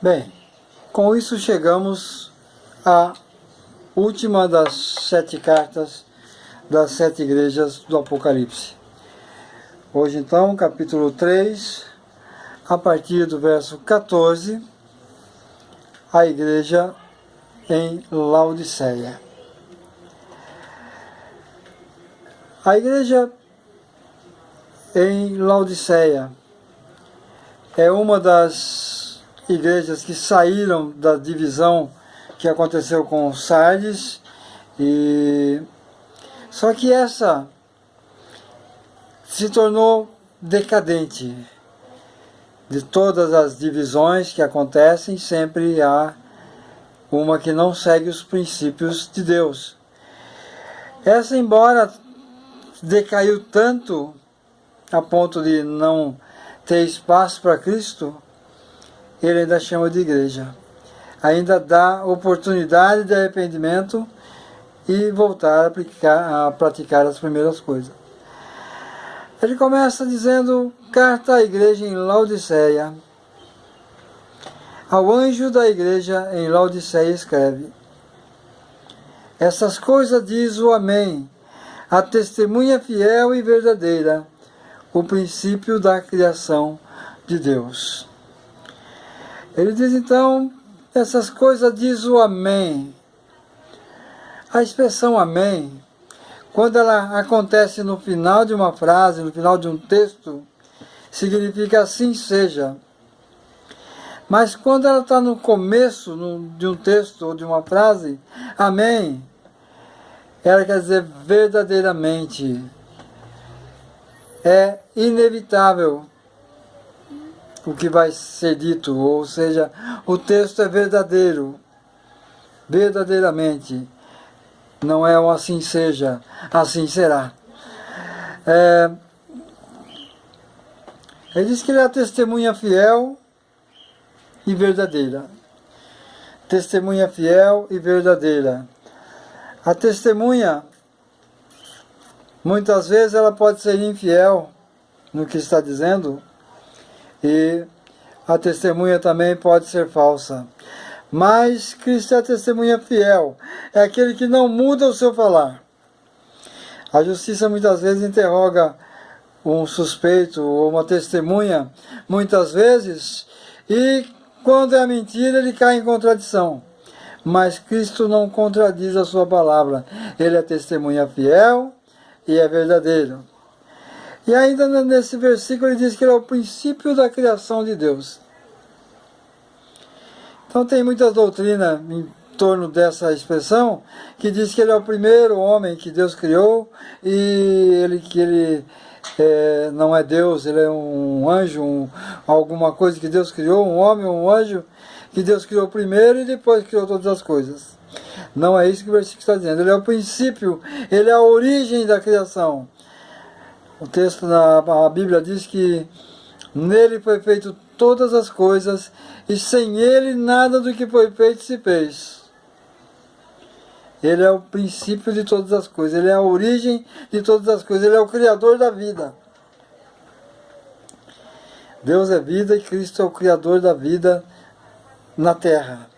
Bem, com isso chegamos à última das 7 cartas das 7 igrejas do Apocalipse. Hoje então, capítulo 3, a partir do verso 14, a igreja em Laodiceia. A igreja em Laodiceia é uma das igrejas que saíram da divisão que aconteceu com Sardes, só que essa se tornou decadente. De todas as divisões que acontecem, sempre há uma que não segue os princípios de Deus. Essa, embora decaiu tanto a ponto de não ter espaço para Cristo, ele ainda chama de igreja. Ainda dá oportunidade de arrependimento e voltar a praticar as primeiras coisas. Ele começa dizendo: carta à igreja em Laodiceia. Ao anjo da igreja em Laodiceia escreve: essas coisas diz o Amém, a testemunha fiel e verdadeira, o princípio da criação de Deus. Ele diz então: essas coisas diz o Amém. A expressão Amém, quando ela acontece no final de uma frase, no final de um texto, significa assim seja. Mas quando ela está no começo de um texto ou de uma frase, Amém, ela quer dizer verdadeiramente. É inevitável o que vai ser dito, ou seja, o texto é verdadeiro, verdadeiramente. Não é um assim seja, assim será. Ele diz que ele é a testemunha fiel e verdadeira. Testemunha fiel e verdadeira. A testemunha, muitas vezes ela pode ser infiel no que está dizendo, e a testemunha também pode ser falsa. Mas Cristo é a testemunha fiel, é aquele que não muda o seu falar. A justiça muitas vezes interroga um suspeito ou uma testemunha, muitas vezes, e quando é mentira ele cai em contradição. Mas Cristo não contradiz a sua palavra, ele é testemunha fiel e é verdadeiro. E ainda nesse versículo ele diz que ele é o princípio da criação de Deus. Então tem muita doutrina em torno dessa expressão, que diz que ele é o primeiro homem que Deus criou, e ele não é Deus, ele é um anjo, alguma coisa que Deus criou, um homem, um anjo, que Deus criou primeiro e depois criou todas as coisas. Não é isso que o versículo está dizendo. Ele é o princípio, ele é a origem da criação. O texto a Bíblia diz que nele foi feito todas as coisas, e sem ele nada do que foi feito se fez. Ele é o princípio de todas as coisas, ele é a origem de todas as coisas, ele é o criador da vida. Deus é vida e Cristo é o criador da vida na terra.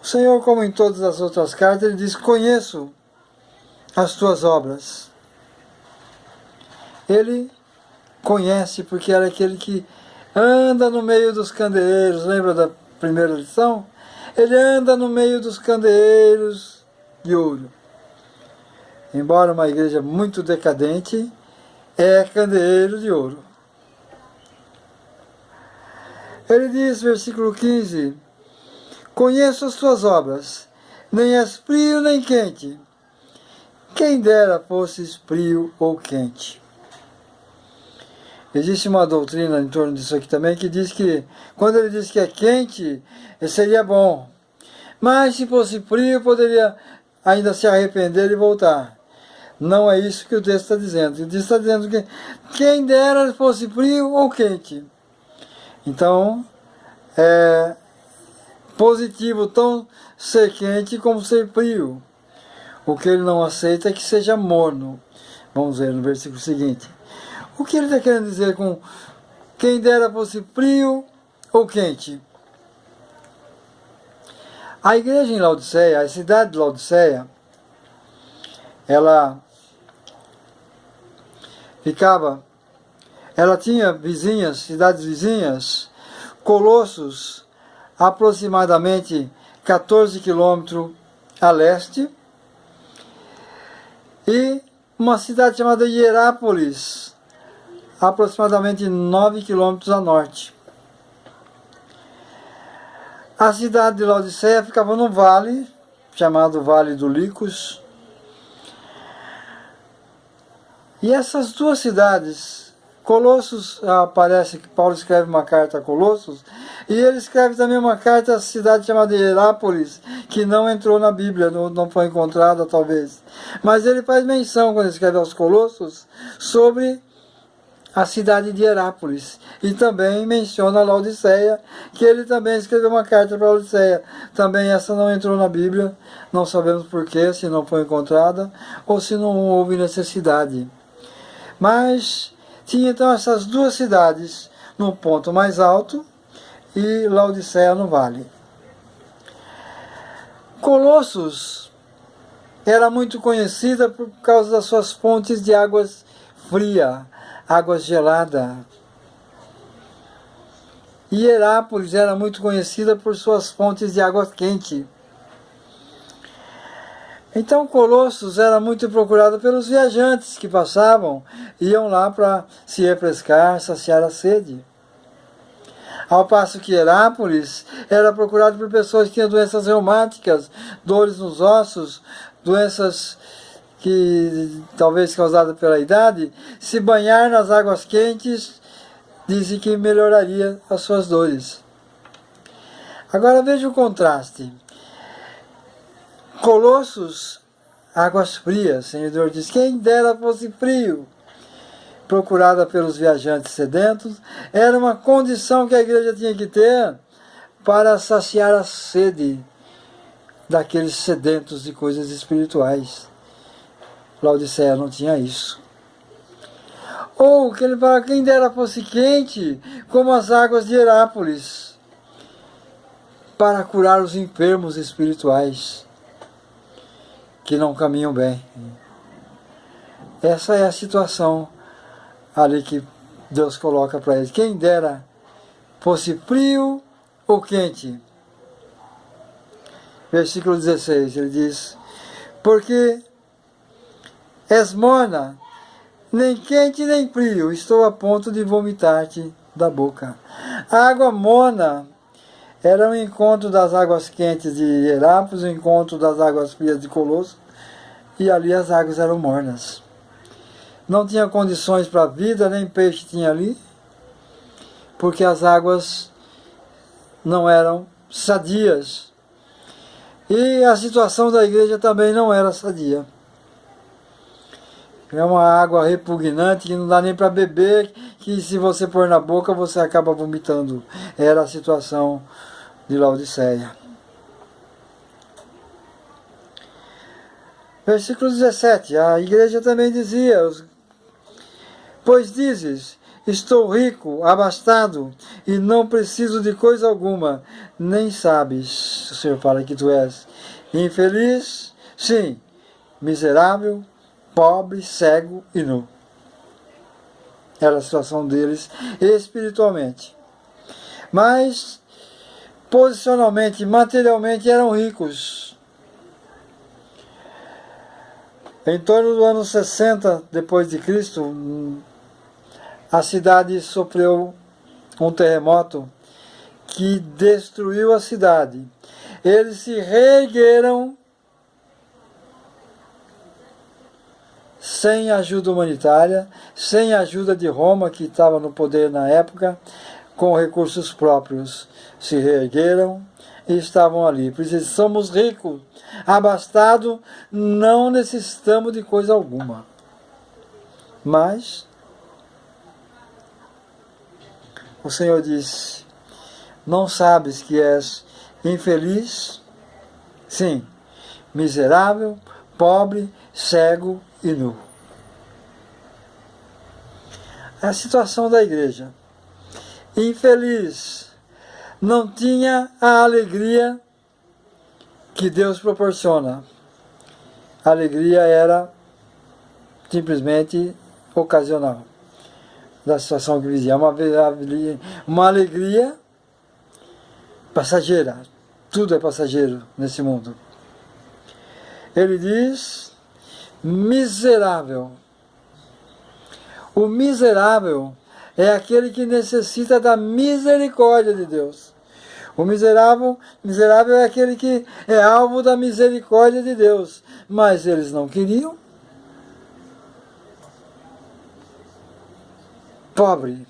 O Senhor, como em todas as outras cartas, ele diz: conheço as tuas obras. Ele conhece porque era aquele que anda no meio dos candeeiros. Lembra da primeira lição? Ele anda no meio dos candeeiros de ouro. Embora uma igreja muito decadente, é candeeiro de ouro. Ele diz, versículo 15: conheço as tuas obras, nem és frio nem quente. Quem dera fosses frio ou quente. Existe uma doutrina em torno disso aqui também, que diz que, quando ele diz que é quente, seria bom. Mas se fosse frio, poderia ainda se arrepender e voltar. Não é isso que o texto está dizendo. O texto está dizendo que quem dera fosse frio ou quente. Então, é positivo tão ser quente como ser frio. O que ele não aceita é que seja morno. Vamos ver no versículo seguinte. O que ele está querendo dizer com quem dera fosse frio ou quente. A igreja em Laodiceia, a cidade de Laodiceia, ela tinha vizinhas, cidades vizinhas, Colossos, aproximadamente 14 quilômetros a leste, e uma cidade chamada Hierápolis, aproximadamente 9 quilômetros a norte. A cidade de Laodiceia ficava num vale, chamado Vale do Licos. E essas duas cidades, Colossos, parece que Paulo escreve uma carta a Colossos, e ele escreve também uma carta à cidade chamada Hierápolis, que não entrou na Bíblia, não foi encontrada talvez. Mas ele faz menção, quando ele escreve aos Colossos, sobre a cidade de Hierápolis. E também menciona Laodiceia, que ele também escreveu uma carta para Laodiceia. Também essa não entrou na Bíblia, não sabemos porquê, se não foi encontrada, ou se não houve necessidade. Mas tinha então essas duas cidades no ponto mais alto e Laodiceia no vale. Colossos era muito conhecida por causa das suas fontes de águas frias, águas geladas. E Hierápolis era muito conhecida por suas fontes de água quente. Então Colossos era muito procurado pelos viajantes que passavam, iam lá para se refrescar, saciar a sede. Ao passo que Hierápolis era procurado por pessoas que tinham doenças reumáticas, dores nos ossos, doenças que talvez causadas pela idade, se banhar nas águas quentes, dizem que melhoraria as suas dores. Agora veja o contraste. Colossos, águas frias, o Senhor diz, quem dera fosse frio, procurada pelos viajantes sedentos, era uma condição que a igreja tinha que ter para saciar a sede daqueles sedentos de coisas espirituais. Laodiceia não tinha isso. Ou que ele fala, quem dera fosse quente, como as águas de Hierápolis, para curar os enfermos espirituais que não caminham bem. Essa é a situação ali que Deus coloca para eles. Quem dera fosse frio ou quente. Versículo 16, ele diz, porque és morna, nem quente nem frio, estou a ponto de vomitar-te da boca. A água morna era o encontro das águas quentes de Hierápolis, o encontro das águas frias de Colosso, e ali as águas eram mornas. Não tinha condições para a vida, nem peixe tinha ali, porque as águas não eram sadias. E a situação da igreja também não era sadia. É uma água repugnante que não dá nem para beber, que se você pôr na boca você acaba vomitando. Era a situação de Laodiceia. Versículo 17, a igreja também dizia, pois dizes, estou rico, abastado, e não preciso de coisa alguma, nem sabes, o Senhor fala que tu és infeliz, sim, miserável, pobre, cego e nu. Era a situação deles espiritualmente. Mas, posicionalmente, materialmente, eram ricos. Em torno do ano 60 depois de Cristo, a cidade sofreu um terremoto que destruiu a cidade. Eles se reergueram sem ajuda humanitária, sem ajuda de Roma, que estava no poder na época, com recursos próprios. Se reergueram e estavam ali. Por isso, somos ricos, abastados, não necessitamos de coisa alguma. Mas o Senhor disse, não sabes que és infeliz? Sim, miserável, pobre, cego e nu. É a situação da igreja. infeliz, não tinha a alegria que Deus proporciona. A alegria era simplesmente ocasional da situação que vivia. Uma alegria passageira. Tudo é passageiro nesse mundo. Ele diz, miserável. O miserável é aquele que necessita da misericórdia de Deus. O miserável é aquele que é alvo da misericórdia de Deus. Mas eles não queriam. Pobre.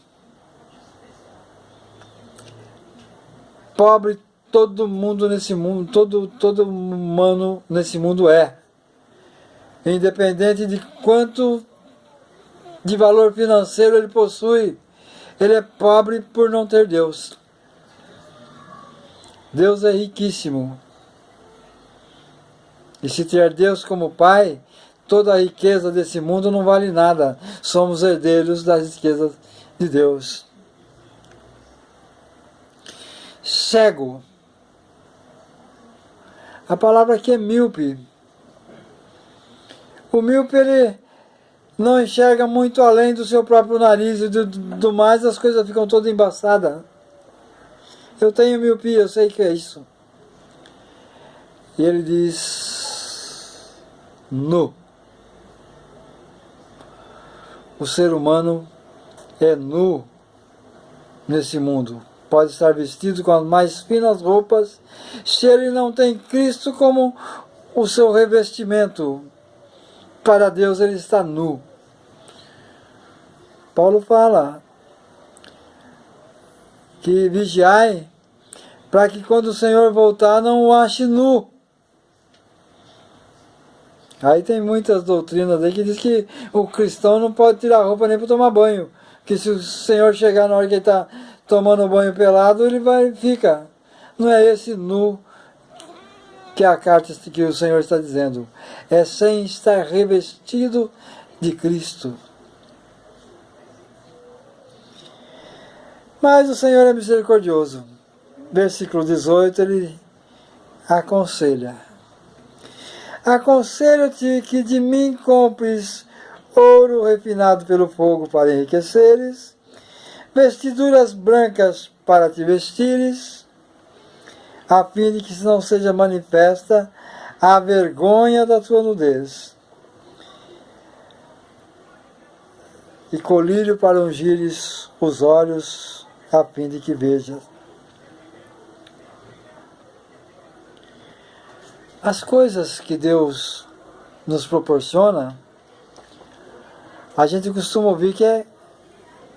Pobre todo mundo nesse mundo, todo humano nesse mundo é. Independente de quanto de valor financeiro ele possui, ele é pobre por não ter Deus. Deus é riquíssimo. E se ter Deus como Pai, toda a riqueza desse mundo não vale nada. Somos herdeiros das riquezas de Deus. Cego. A palavra aqui é míope. O míope, ele não enxerga muito além do seu próprio nariz e do mais as coisas ficam todas embaçadas. Eu tenho miopia, eu sei que é isso. E ele diz, nu. O ser humano é nu nesse mundo. Pode estar vestido com as mais finas roupas, se ele não tem Cristo como o seu revestimento. Para Deus ele está nu. Paulo fala que vigiai para que quando o Senhor voltar não o ache nu. Aí tem muitas doutrinas aí que diz que o cristão não pode tirar roupa nem para tomar banho. Que se o Senhor chegar na hora que ele está tomando banho pelado, ele fica. Não é esse nu que a carta que o Senhor está dizendo. É sem estar revestido de Cristo. Mas o Senhor é misericordioso. Versículo 18, ele aconselha. Aconselho-te que de mim compres ouro refinado pelo fogo para enriqueceres, vestiduras brancas para te vestires, a fim de que não seja manifesta a vergonha da tua nudez, e colírio para ungires os olhos, a fim de que vejas. As coisas que Deus nos proporciona, a gente costuma ouvir que é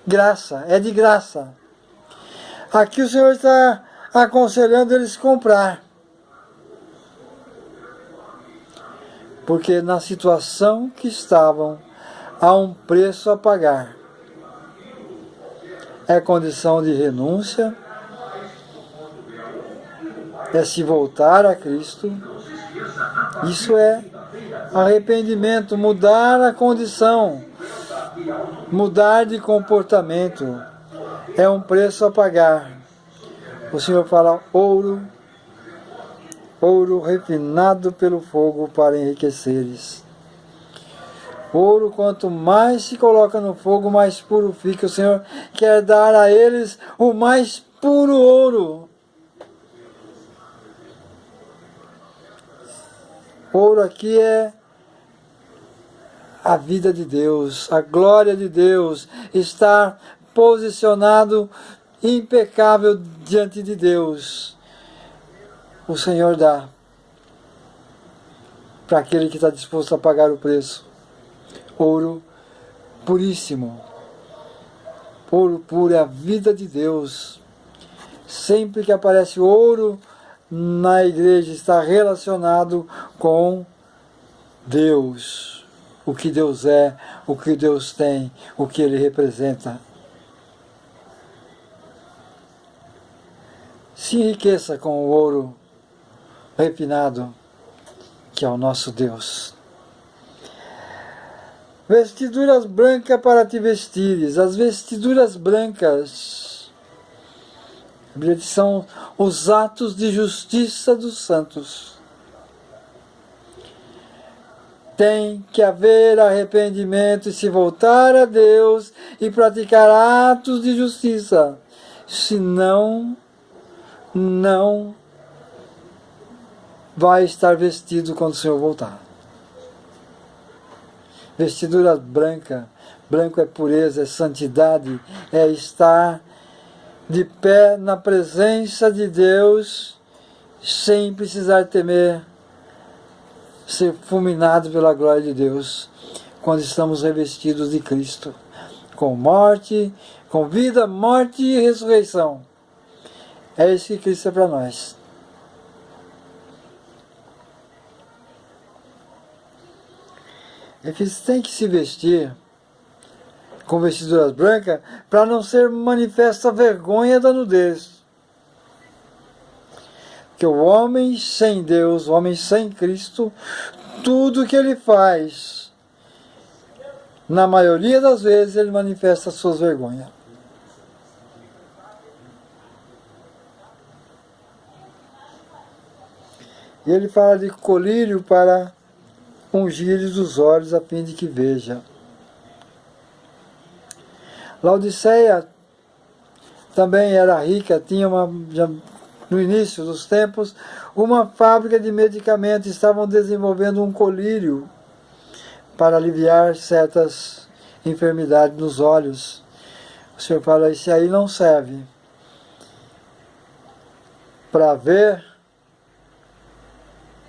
graça, é de graça. Aqui o Senhor está aconselhando eles comprar. Porque na situação que estavam, há um preço a pagar. É condição de renúncia, é se voltar a Cristo. Isso é arrependimento, mudar a condição, mudar de comportamento. É um preço a pagar. O Senhor fala ouro refinado pelo fogo para enriqueceres. Ouro, quanto mais se coloca no fogo, mais puro fica. O Senhor quer dar a eles o mais puro ouro. Ouro aqui é a vida de Deus, a glória de Deus, estar posicionado impecável diante de Deus. O Senhor dá para aquele que está disposto a pagar o preço. Ouro puríssimo. Ouro puro é a vida de Deus. Sempre que aparece ouro na igreja, está relacionado com Deus. O que Deus é, o que Deus tem, o que Ele representa. Se enriqueça com o ouro refinado, que é o nosso Deus. Vestiduras brancas para te vestires. As vestiduras brancas A Bíblia diz que são os atos de justiça dos santos. Tem que haver arrependimento e se voltar a Deus e praticar atos de justiça. Senão, não vai estar vestido quando o Senhor voltar. Vestidura branca. Branco é pureza, é santidade, é estar de pé na presença de Deus sem precisar temer ser fulminado pela glória de Deus, quando estamos revestidos de Cristo, com morte, com vida, morte e ressurreição. É isso que Cristo é para nós. E tem que se vestir com vestiduras brancas para não ser manifesta a vergonha da nudez. Que o homem sem Deus, o homem sem Cristo, tudo que ele faz, na maioria das vezes, ele manifesta as suas vergonhas. E ele fala de colírio para ungir-lhes os olhos a fim de que veja. Laodiceia também era rica, tinha no início dos tempos, uma fábrica de medicamentos, estavam desenvolvendo um colírio para aliviar certas enfermidades nos olhos. O Senhor fala, esse aí não serve para ver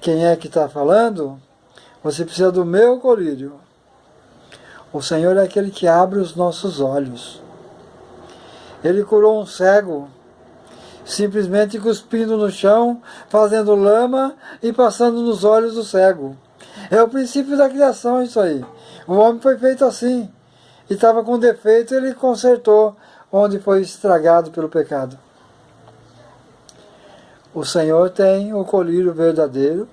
quem é que está falando, você precisa do meu colírio. O Senhor é aquele que abre os nossos olhos. Ele curou um cego, simplesmente cuspindo no chão, fazendo lama e passando nos olhos do cego. É o princípio da criação isso aí. O homem foi feito assim. E estava com defeito, ele consertou onde foi estragado pelo pecado. O Senhor tem o colírio verdadeiro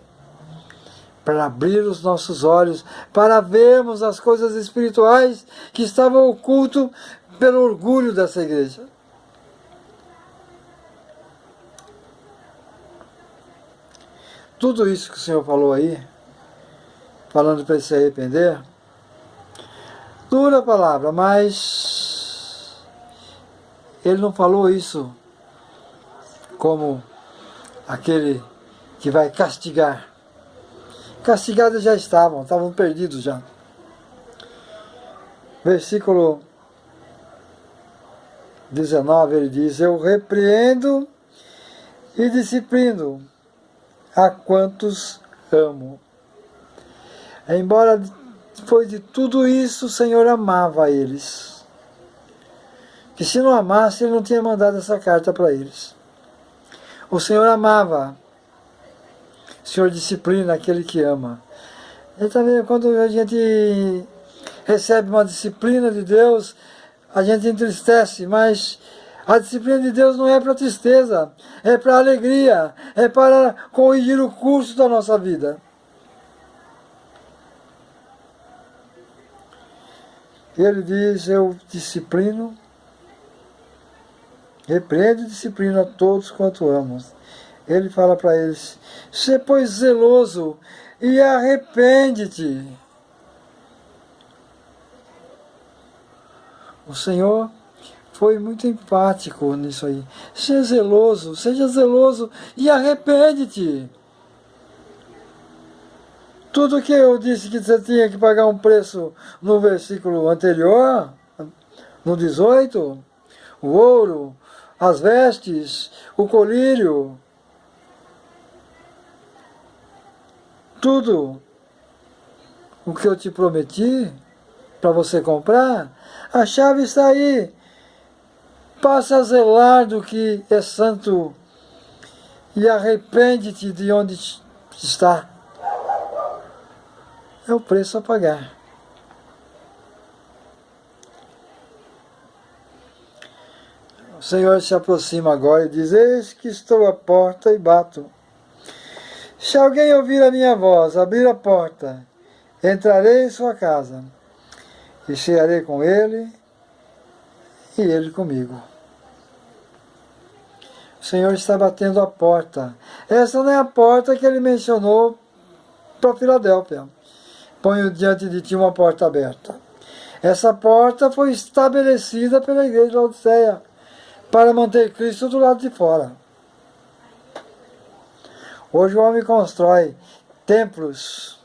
para abrir os nossos olhos, para vermos as coisas espirituais que estavam ocultas pelo orgulho dessa igreja. Tudo isso que o Senhor falou aí, falando para ele se arrepender, dura a palavra, mas ele não falou isso como aquele que vai castigar. Castigados já estavam perdidos já. Versículo 19, ele diz, eu repreendo e disciplino a quantos amo. Embora depois de tudo isso, o Senhor amava eles. Que se não amasse, ele não tinha mandado essa carta para eles. O Senhor amava. O Senhor disciplina aquele que ama. E também quando a gente recebe uma disciplina de Deus, a gente entristece, mas a disciplina de Deus não é para tristeza, é para alegria, é para corrigir o curso da nossa vida. Ele diz, eu disciplino, repreendo e disciplino a todos quanto amo. Ele fala para eles, sê pois zeloso e arrepende-te. O Senhor foi muito enfático nisso aí. Seja zeloso e arrepende-te. Tudo que eu disse que você tinha que pagar um preço no versículo anterior, no 18, o ouro, as vestes, o colírio, tudo o que eu te prometi para você comprar, a chave está aí. Passa a zelar do que é santo e arrepende-te de onde está. É o preço a pagar. O Senhor se aproxima agora e diz, eis que estou à porta e bato. Se alguém ouvir a minha voz, abrir a porta, entrarei em sua casa, e cearei com ele, e ele comigo. Senhor está batendo a porta. Essa não é a porta que ele mencionou para Filadélfia. Ponho diante de ti uma porta aberta. Essa porta foi estabelecida pela igreja de Laodiceia para manter Cristo do lado de fora. Hoje o homem constrói templos,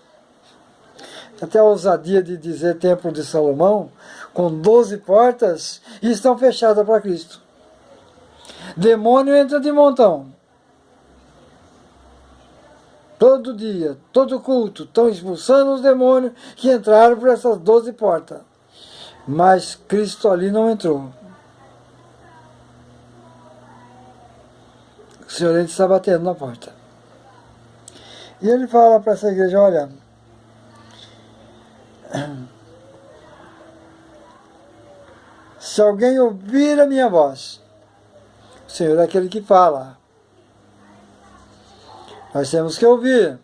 até a ousadia de dizer templo de Salomão, com 12 portas, e estão fechadas para Cristo. Demônio entra de montão. Todo dia, todo culto, estão expulsando os demônios que entraram por essas 12 portas. Mas Cristo ali não entrou. O Senhor está batendo na porta. E ele fala para essa igreja, olha, se alguém ouvir a minha voz, o Senhor é aquele que fala. Nós temos que ouvir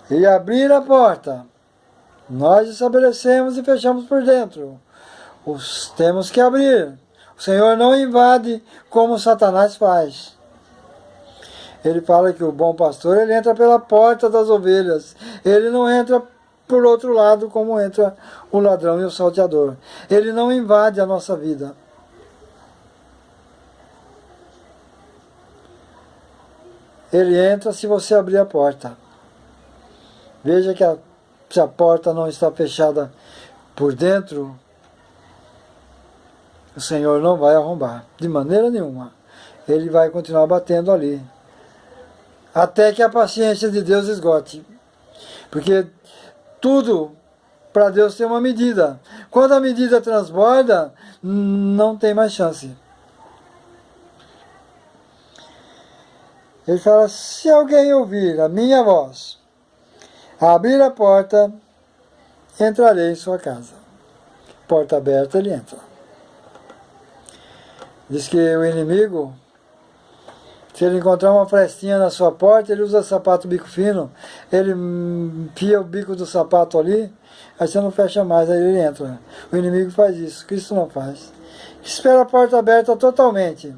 e abrir a porta. Nós estabelecemos e fechamos por dentro. Temos que abrir. O Senhor não invade como Satanás faz. Ele fala que o bom pastor, ele entra pela porta das ovelhas. Ele não entra por outro lado como entra o ladrão e o salteador. Ele não invade a nossa vida. Ele entra se você abrir a porta. Veja que se a porta não está fechada por dentro, o Senhor não vai arrombar, de maneira nenhuma. Ele vai continuar batendo ali, até que a paciência de Deus esgote. Porque tudo para Deus tem uma medida. Quando a medida transborda, não tem mais chance. Ele fala, se alguém ouvir a minha voz, abrir a porta, entrarei em sua casa. Porta aberta, ele entra. Diz que o inimigo, se ele encontrar uma frestinha na sua porta, ele usa sapato bico fino, ele enfia o bico do sapato ali, aí você não fecha mais, aí ele entra. O inimigo faz isso, Cristo não faz. Espera a porta aberta totalmente.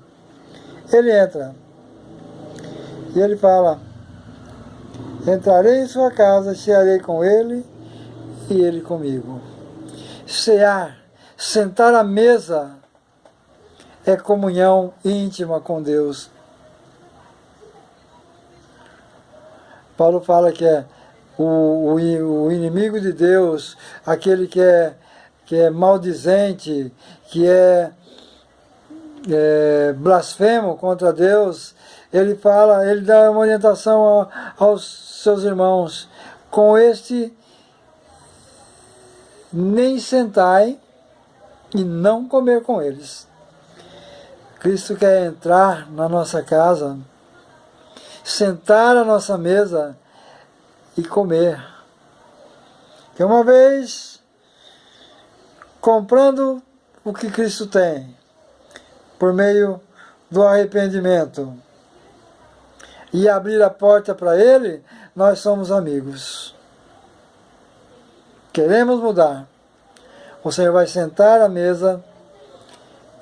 Ele entra. E ele fala, entrarei em sua casa, cearei com ele e ele comigo. Cear, sentar à mesa, é comunhão íntima com Deus. Paulo fala que é o inimigo de Deus, aquele que é maldizente, que é blasfemo contra Deus. Ele fala, ele dá uma orientação aos seus irmãos. Com este, nem sentai e não comer com eles. Cristo quer entrar na nossa casa, sentar à nossa mesa e comer. Que uma vez, comprando o que Cristo tem, por meio do arrependimento, e abrir a porta para Ele, nós somos amigos. Queremos mudar. O Senhor vai sentar à mesa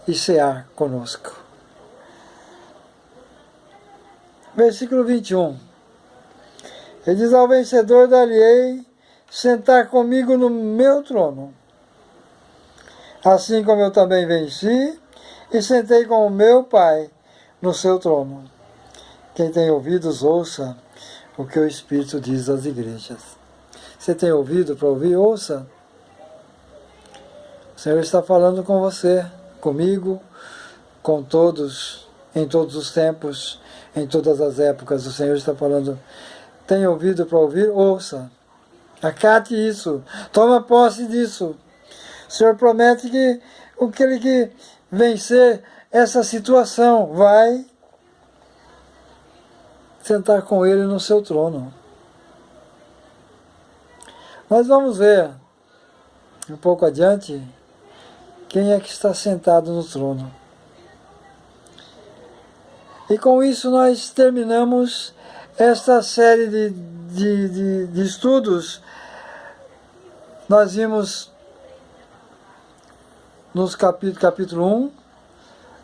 e cear conosco. Versículo 21. Ele diz, ao vencedor dar-lhe-ei sentar comigo no meu trono, assim como eu também venci e sentei com o meu Pai no seu trono. Quem tem ouvidos, ouça o que o Espírito diz às igrejas. Você tem ouvido para ouvir? Ouça. O Senhor está falando com você, comigo, com todos, em todos os tempos, em todas as épocas. O Senhor está falando, tem ouvido para ouvir? Ouça. Acate isso. Toma posse disso. O Senhor promete que aquele que vencer essa situação vai sentar com Ele no seu trono. Nós vamos ver um pouco adiante quem é que está sentado no trono. E com isso nós terminamos esta série de estudos. Nós vimos nos capítulo 1,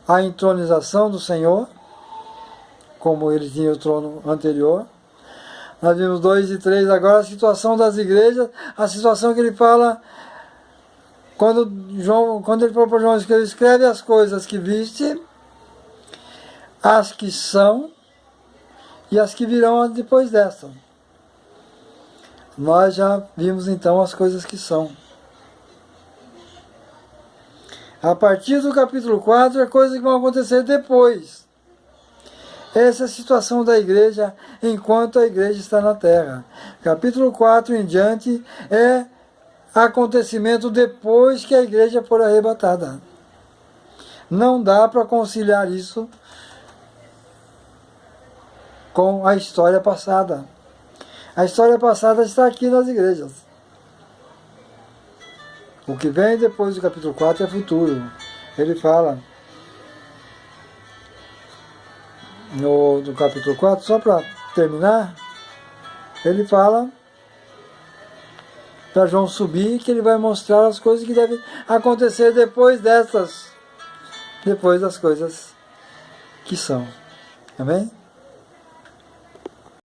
a entronização do Senhor, como ele tinha o trono anterior. Nós vimos 2 e 3, agora a situação das igrejas, a situação que ele fala, quando ele falou para João, escreve as coisas que viste, as que são e as que virão depois desta. Nós já vimos então as coisas que são. A partir do capítulo 4 é coisas que vão acontecer depois. Essa é a situação da igreja enquanto a igreja está na terra. Capítulo 4 em diante é acontecimento depois que a igreja for arrebatada. Não dá para conciliar isso com a história passada. A história passada está aqui nas igrejas. O que vem depois do capítulo 4 é futuro. Ele fala no capítulo 4, só para terminar, ele fala para João subir, que ele vai mostrar as coisas que devem acontecer depois das coisas que são. Amém?